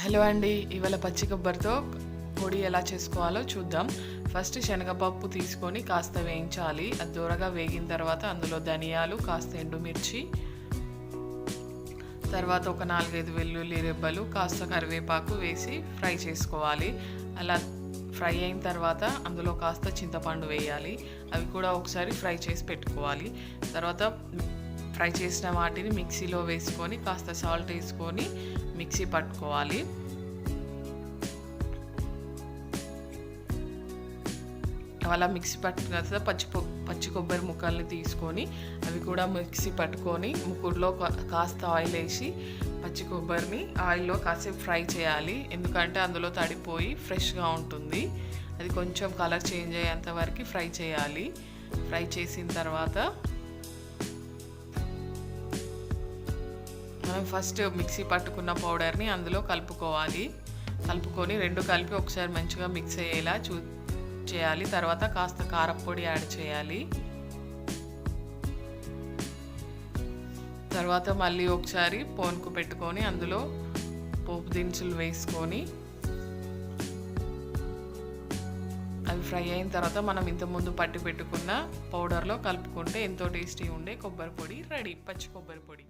Hello అండి, ఇవాళ పచ్చి కొబ్బరితో పొడి ఎలా చేసుకోవాలో చూద్దాం. ఫస్ట్ శనగపప్పు తీసుకొని కాస్త వేయించాలి. అది దూరగా వేగిన తర్వాత అందులో ధనియాలు, కాస్త ఎండుమిర్చి, తర్వాత ఒక 4-5 వెల్లుల్లి రెబ్బలు, కాస్త కరివేపాకు వేసి ఫ్రై చేసుకోవాలి. అలా ఫ్రై అయిన తర్వాత అందులో కాస్త చింతపండు వేయాలి. అవి కూడా ఒకసారి ఫ్రై చేసి పెట్టుకోవాలి. తర్వాత ఫ్రై చేసిన వాటిని మిక్సీలో వేసుకొని కాస్త సాల్ట్ వేసుకొని మిక్సీ పట్టుకోవాలి. అలా మిక్సీ పట్టుకున్న తర్వాత పచ్చి కొబ్బరి ముక్కల్ని తీసుకొని అవి కూడా మిక్సీ పట్టుకొని ముక్కుడులో కాస్త ఆయిల్ వేసి పచ్చి కొబ్బరిని ఆయిల్లో కాసేపు ఫ్రై చేయాలి. ఎందుకంటే అందులో తడిపోయి ఫ్రెష్గా ఉంటుంది. అది కొంచెం కలర్ చేంజ్ అయ్యేంత వరకు ఫ్రై చేయాలి. ఫ్రై చేసిన తర్వాత మనం ఫస్ట్ మిక్సీ పట్టుకున్న పౌడర్ని అందులో కలుపుకొని రెండు కలిపి ఒకసారి మంచిగా మిక్స్ అయ్యేలా చేయాలి. తర్వాత కాస్త కారపొడి యాడ్ చేయాలి. తర్వాత మళ్ళీ ఒకసారి పోన్కు పెట్టుకొని అందులో పోపు దినుసులు వేసుకొని అవి ఫ్రై అయిన తర్వాత మనం ఇంతకుముందు పట్టి పెట్టుకున్న పౌడర్లో కలుపుకుంటే ఎంతో టేస్టీ ఉండే కొబ్బరి పొడి రెడీ. పచ్చి కొబ్బరి పొడి.